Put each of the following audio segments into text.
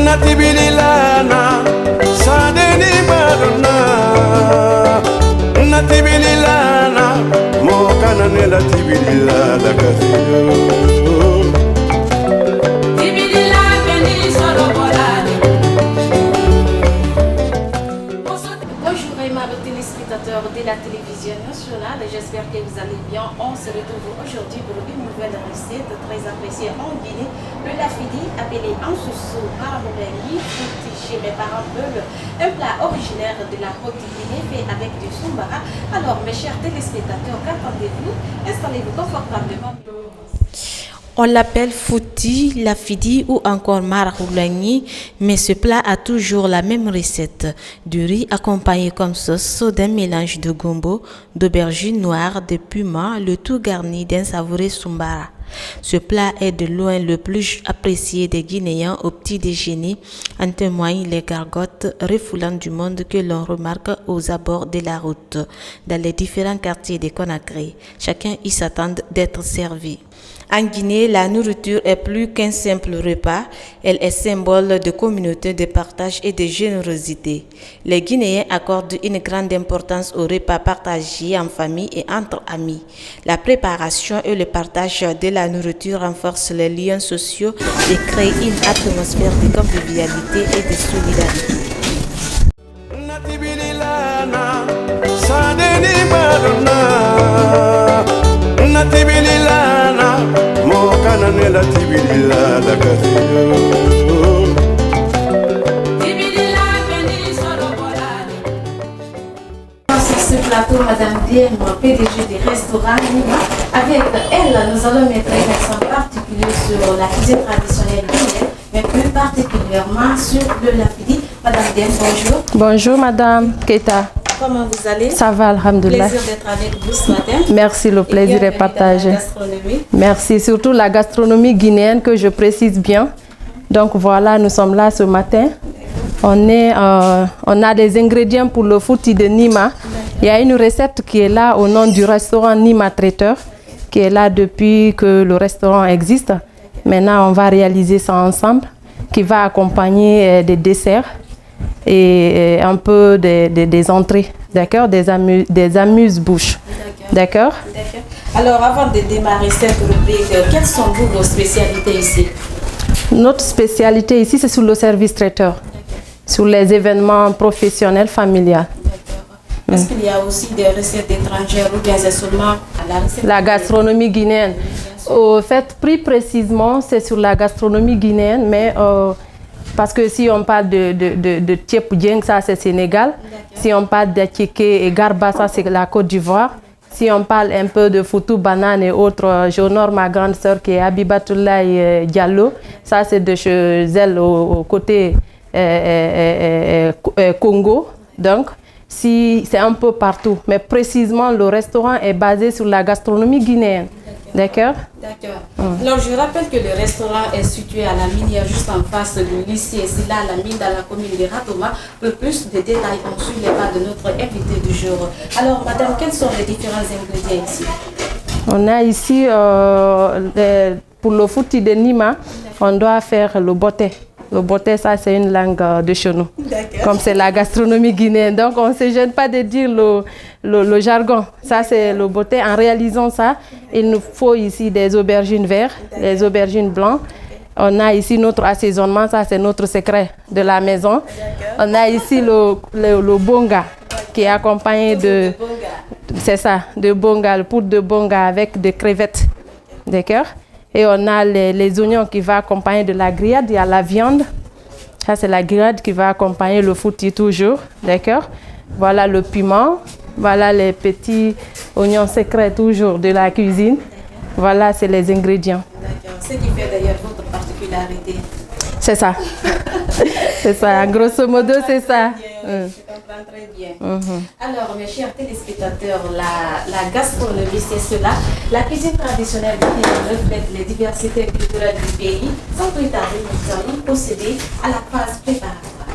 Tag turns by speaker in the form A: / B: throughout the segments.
A: Natibililana, sadeni madonna. Natibililana, mokana ne natibililana kasiyo.
B: De la télévision nationale, j'espère que vous allez bien. On se retrouve aujourd'hui pour une nouvelle recette très appréciée en Guinée. Le lafidi, appelé en sous maraboulengi, chez mes parents veulent un plat originaire de la Côte Guinée fait avec du sombara. Alors mes chers téléspectateurs, qu'attendez-vous? Installez-vous confortablement.
C: On l'appelle fouti, lafidi ou encore marahoulangi, mais ce plat a toujours la même recette. Du riz accompagné comme sauce d'un mélange de gombo, d'aubergines noires, de piments, le tout garni d'un savoureux sombara. Ce plat est de loin le plus apprécié des Guinéens au petit déjeuner, en témoignent les gargotes refoulantes du monde que l'on remarque aux abords de la route, dans les différents quartiers de Conakry. Chacun y s'attend d'être servi. En Guinée, la nourriture est plus qu'un simple repas, elle est symbole de communauté, de partage et de générosité. Les Guinéens accordent une grande importance aux repas partagés en famille et entre amis. La préparation et le partage de la nourriture renforcent les liens sociaux et créent une atmosphère de convivialité et de solidarité.
B: Sur ce plateau, Madame Diem, PDG des restaurants Nima. Avec elle, nous allons mettre un accent particulier sur la cuisine traditionnelle guinéenne, mais plus particulièrement sur le lafidi. Madame Diem, bonjour.
D: Bonjour Madame Keita.
B: Comment vous allez?
D: Ça va, alhamdoulilah.
B: Plaisir d'être avec vous ce matin.
D: Merci, le plaisir est partagé. Merci, surtout la gastronomie guinéenne que je précise bien. Donc voilà, nous sommes là ce matin. On a des ingrédients pour le fouti de Nima. Il y a une recette qui est là au nom du restaurant Nima Traiteur, qui est là depuis que le restaurant existe. Maintenant, on va réaliser ça ensemble, qui va accompagner des desserts et un peu des entrées, d'accord, des amuse-bouches, d'accord.
B: Alors, avant de démarrer cette rubrique, quelles sont vos spécialités ici?
D: Notre spécialité ici, c'est sur le service traiteur, sur les événements professionnels, familiales.
B: Est-ce qu'il y a aussi des recettes étrangères ou bien c'est seulement la recette?
D: La gastronomie guinéenne. Au fait, plus précisément, c'est sur la gastronomie guinéenne, mais parce que si on parle de Tchèpoudjeng, ça c'est Sénégal. Si on parle de Tchéké et Garba, ça c'est la Côte d'Ivoire. Si on parle un peu de Foutou, Banane et autres, j'honore ma grande sœur qui est Abibatoulaye Diallo. Ça c'est de chez elle au côté Congo. Donc, si, c'est un peu partout. Mais précisément, le restaurant est basé sur la gastronomie guinéenne. D'accord?
B: D'accord. Alors, je rappelle que le restaurant est situé à la minière, juste en face du lycée. C'est là, la mine, dans la commune de Ratoma. Pour plus de détails, on suit les pas de notre invité du jour. Alors, madame, quels sont les différents ingrédients ici?
D: On a ici, pour le fouti de Nima, on doit faire le boté. Le boté, ça, c'est une langue de chez nous. Comme c'est la gastronomie guinéenne. Donc, on ne se gêne pas de dire le jargon. Ça, c'est le boté. En réalisant ça, il nous faut ici des aubergines vertes, des aubergines blanches. On a ici notre assaisonnement. Ça, c'est notre secret de la maison. On a ici le bonga qui est accompagné de... C'est ça, de bonga, le poudre de bonga avec des crevettes. D'accord? Et on a les oignons qui vont accompagner de la grillade. Il y a la viande. Ça, c'est la grillade qui va accompagner le fouti toujours. D'accord? Voilà le piment. Voilà les petits oignons secrets toujours de la cuisine. Voilà, c'est les ingrédients.
B: D'accord. Ce qui fait d'ailleurs votre particularité.
D: C'est ça. C'est ça. Grosso modo, c'est ça.
B: Je comprends très bien. Alors, mes chers téléspectateurs, la gastronomie, c'est cela. La cuisine traditionnelle guinéenne reflète les diversités culturelles du pays. Sans plus tarder, nous allons procéder à la phase préparatoire.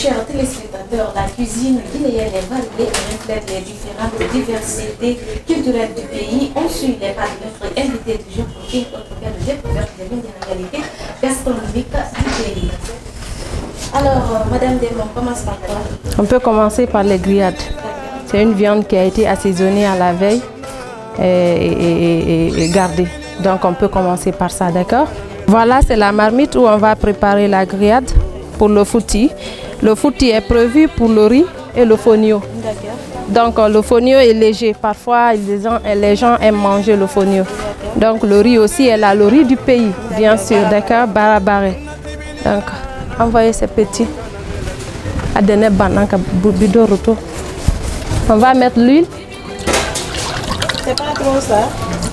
B: chers téléspectateurs, la cuisine guinéenne est variée et reflète les différentes diversités culturelles du pays. On suit les pas de notre invité du jour pour une autre belle découverte des réalités gastronomiques du pays. Alors, Madame Desmond, on commence par quoi?
D: On peut commencer par les grillades. C'est une viande qui a été assaisonnée à la veille et gardée. Donc on peut commencer par ça, d'accord? Voilà, c'est la marmite où on va préparer la grillade pour le fouti. Le fouti est prévu pour le riz et le fonio. Donc le fonio est léger. Parfois, les gens aiment manger le fonio. Donc le riz aussi est là, le riz du pays, bien sûr, d'accord? Barabaré. Donc, envoyez ces petits. On va mettre l'huile.
B: C'est pas trop ça?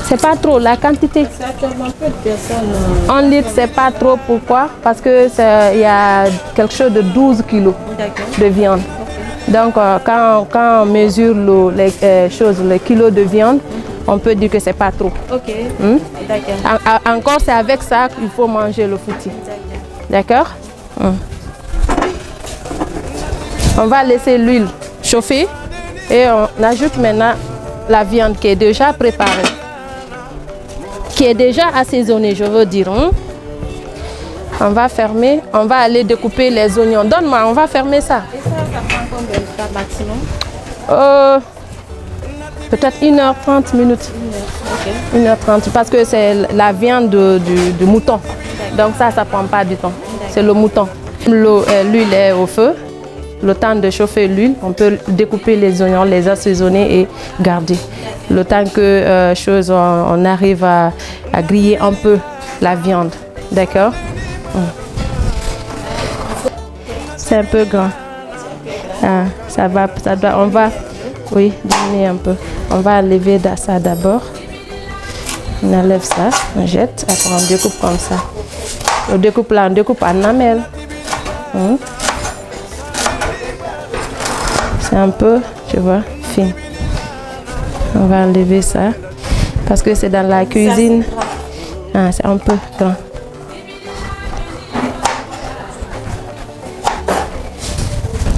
D: C'est pas trop, la quantité.
B: C'est actuellement peu de personnes.
D: 1 litre, c'est pas trop. Pourquoi? Parce que il y a quelque chose de 12 kilos de viande. Donc, quand on mesure les kilos de viande, on peut dire que c'est pas trop.
B: Ok.
D: D'accord. Encore, c'est avec ça qu'il faut manger le fouti. D'accord? On va laisser l'huile chauffer et on ajoute maintenant la viande qui est déjà préparée, qui est déjà assaisonnée, je veux dire. On va fermer, on va aller découper les oignons. Donne-moi, on va fermer ça.
B: Et ça prend combien de temps maximum?
D: Peut-être 1h30 minutes. 1h30 parce que c'est la viande du mouton. Donc ça ne prend pas du temps. C'est le mouton. L'huile est au feu. Le temps de chauffer l'huile, on peut découper les oignons, les assaisonner et garder. Le temps que on arrive à griller un peu la viande. D'accord? C'est un peu grand. Ah, oui, diminuer un peu. On va enlever ça d'abord. On enlève ça, on jette, après on découpe comme ça. On découpe là, on découpe en lamelles. C'est un peu, tu vois, fin. On va enlever ça parce que c'est dans la cuisine. C'est un peu grand.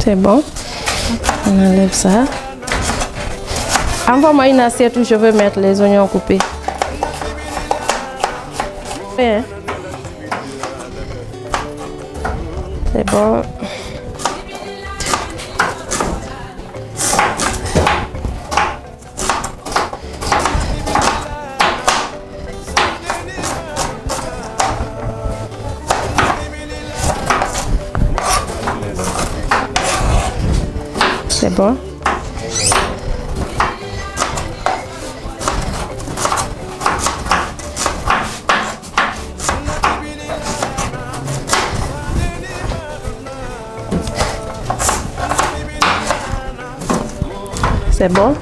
D: C'est bon. On enlève ça. Envoie-moi une assiette où je veux mettre les oignons coupés. C'est bon. C'est bon. C'est bon.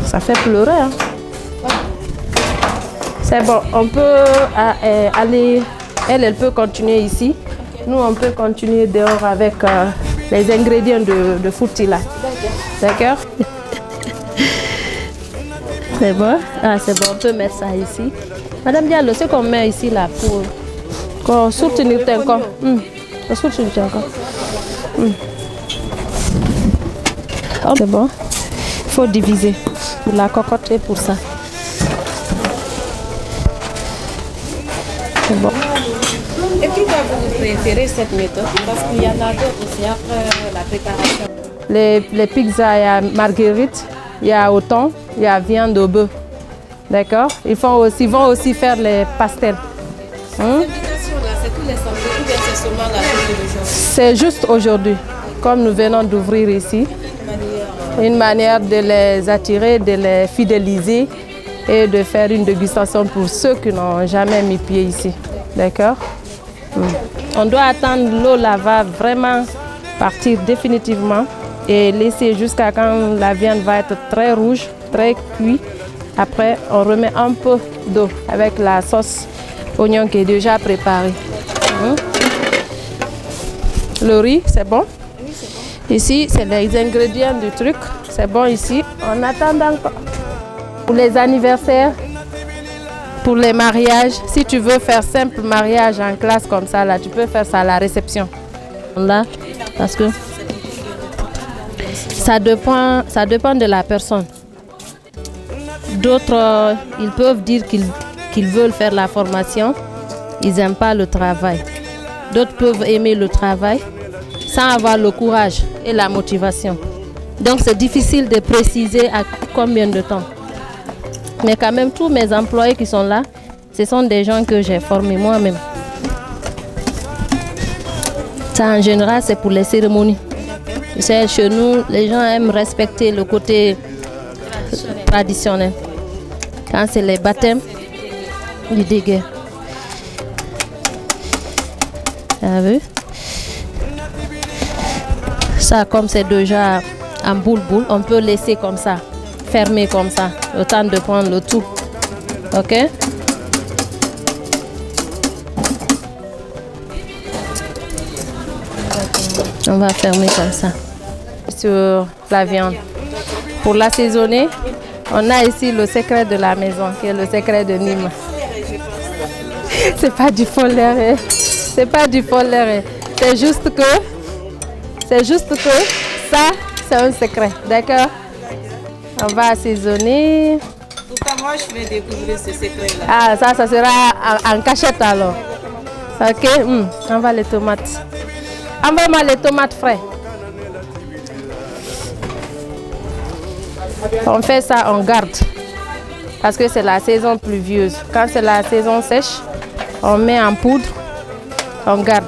D: Ça fait pleurer. Hein? C'est bon. On peut aller. Elle peut continuer ici. Nous, on peut continuer dehors avec les ingrédients de fouti là. D'accord? C'est bon? Ah, c'est bon. On peut mettre ça ici. Madame Diallo, ce qu'on met ici là pour soutenir ton corps. Soutenir ton corps. C'est bon. Il faut diviser pour la cocotte et pour ça. C'est bon.
B: Et pourquoi vous préférez cette méthode? Parce qu'il y en a d'autres aussi après la préparation.
D: Les pizzas, il y a marguerite, il y a au thon, il y a viande au bœuf. D'accord? Ils vont aussi faire les pastels.
B: Cette invitation-là, c'est tous les samedis ou bien c'est seulement la journée d'aujourd'hui?
D: C'est juste aujourd'hui. Comme nous venons d'ouvrir ici, une manière de les attirer, de les fidéliser et de faire une dégustation pour ceux qui n'ont jamais mis pied ici. D'accord? On doit attendre l'eau là va vraiment partir définitivement et laisser jusqu'à quand la viande va être très rouge, très cuite. Après, on remet un peu d'eau avec la sauce oignon qui est déjà préparée. Le riz, c'est bon?
B: Oui, c'est bon.
D: Ici, c'est les ingrédients du truc. C'est bon ici. On attend encore. Pour les anniversaires, pour les mariages, si tu veux faire simple mariage en classe comme ça, là, tu peux faire ça à la réception. Là, parce que Ça dépend de la personne. D'autres, ils peuvent dire qu'ils veulent faire la formation, ils n'aiment pas le travail. D'autres peuvent aimer le travail sans avoir le courage et la motivation. Donc c'est difficile de préciser à combien de temps. Mais quand même, tous mes employés qui sont là, ce sont des gens que j'ai formés moi-même. Ça, en général, c'est pour les cérémonies. Chez nous, les gens aiment respecter le côté traditionnel. Quand c'est les baptêmes, ils déguerrent. Vous avez vu? Ça, comme c'est déjà en boule-boule, on peut laisser comme ça, fermer comme ça, le temps de prendre le tout. Ok? On va fermer comme ça. Sur la viande. Pour l'assaisonner, on a ici le secret de la maison, qui est le secret de Nima. C'est pas du foléré. C'est pas du foléré. C'est juste que ça, c'est un secret. D'accord? On va assaisonner.
B: Pourquoi moi je vais découvrir ce secret-là?
D: Ah, ça sera en cachette alors. Ok? On va les tomates. Envoie-moi les tomates frais. On fait ça, on garde. Parce que c'est la saison pluvieuse. Quand c'est la saison sèche, on met en poudre, on garde.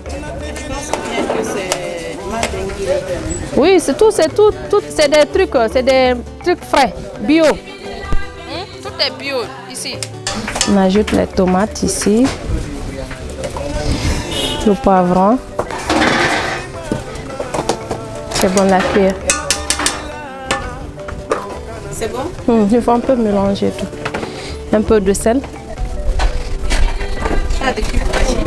B: Je pense bien que c'est madingue.
D: Oui, c'est tout, c'est des trucs frais, bio. Tout est bio ici. On ajoute les tomates ici. Le poivron. C'est bon, la cuillère.
B: C'est bon?
D: Il faut un peu mélanger tout. Un peu de sel.
B: Pas de cube magique.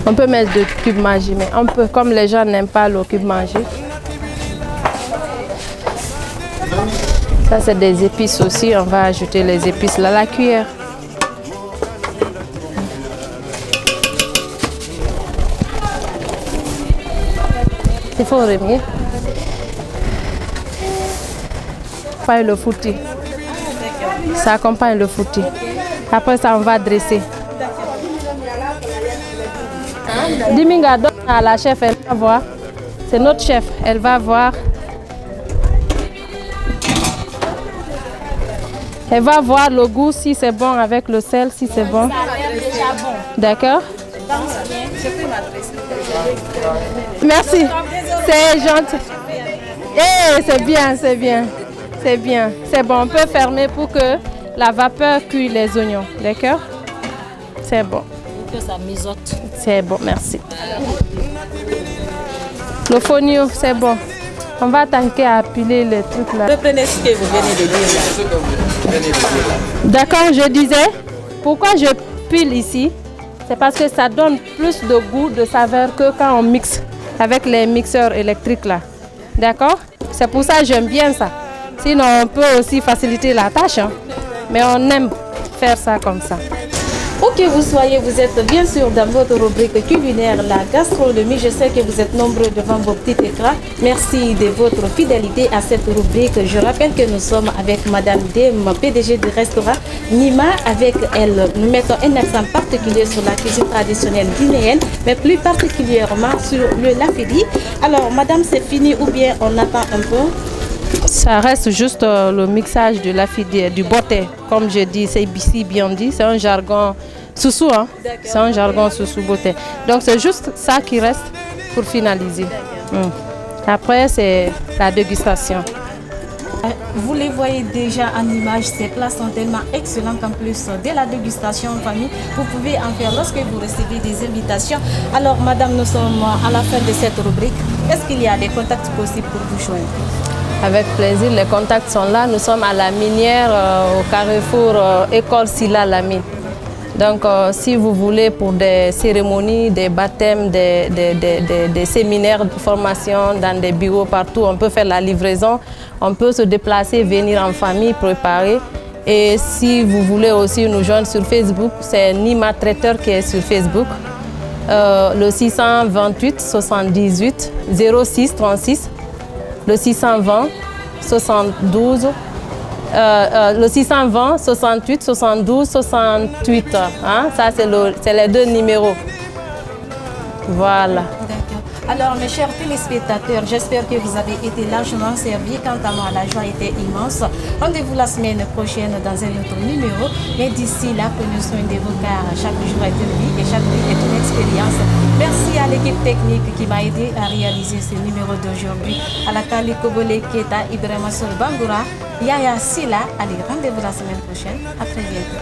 D: On peut mettre de cube magique, mais un peu, comme les gens n'aiment pas le cube magique. Ça, c'est des épices aussi. On va ajouter les épices là, la cuillère. Il faut remuer. Faire le fouti. Ça accompagne le fouti. Après ça, on va dresser. Diminga donne à la chef, elle va voir. C'est notre chef, elle va voir. Elle va voir le goût, si c'est bon avec le sel, si c'est bon. D'accord? Merci. C'est gentil. Eh, c'est bien, c'est bien. C'est bien. C'est bon, on peut fermer pour que la vapeur cuise les oignons. D'accord? C'est bon.
E: Que ça mijote.
D: C'est bon, merci. Le fonio, c'est bon. On va attaquer à piler les trucs là.
B: Reprenez ce que vous venez de dire.
D: D'accord, je disais, pourquoi je pile ici? C'est parce que ça donne plus de goût, de saveur que quand on mixe avec les mixeurs électriques là. D'accord? C'est pour ça que j'aime bien ça. Sinon, on peut aussi faciliter la tâche, hein. Mais on aime faire ça comme ça.
B: Où que vous soyez, vous êtes bien sûr dans votre rubrique culinaire, la gastronomie. Je sais que vous êtes nombreux devant vos petits écrans. Merci de votre fidélité à cette rubrique. Je rappelle que nous sommes avec Madame Dem, PDG du restaurant Nima. Avec elle, nous mettons un accent particulier sur la cuisine traditionnelle guinéenne, mais plus particulièrement sur le lafidi. Alors, Madame, c'est fini ou bien on attend un peu?
D: Ça reste juste le mixage de lafidi, du boté. Comme je dis, c'est ici bien dit, c'est un jargon soussou, hein? C'est un jargon soussou boté. Donc c'est juste ça qui reste pour finaliser. Après, c'est la dégustation.
B: Vous les voyez déjà en image, ces plats sont tellement excellents qu'en plus de la dégustation en famille, vous pouvez en faire lorsque vous recevez des invitations. Alors madame, nous sommes à la fin de cette rubrique. Est-ce qu'il y a des contacts possibles pour vous joindre?
D: Avec plaisir, les contacts sont là. Nous sommes à la minière, au carrefour École Silla Lamine. Donc si vous voulez pour des cérémonies, des baptêmes, des séminaires de formation dans des bureaux partout, on peut faire la livraison. On peut se déplacer, venir en famille, préparer. Et si vous voulez aussi nous joindre sur Facebook, c'est Nima Traiteur qui est sur Facebook. Le 628 78 06 36. le 620 72, le 620 68 72 68. Hein? Ça, c'est les deux numéros. Voilà.
B: Alors, mes chers téléspectateurs, j'espère que vous avez été largement servis. Quant à moi, la joie était immense. Rendez-vous la semaine prochaine dans un autre numéro. Mais d'ici là, prenez soin de vos car chaque jour est une vie et chaque vie est une expérience. Merci à l'équipe technique qui m'a aidé à réaliser ce numéro d'aujourd'hui. À la Kali Kobole Keta, Ibrahima Sol Bangoura, Yaya Sila. Allez, rendez-vous la semaine prochaine. À très bientôt.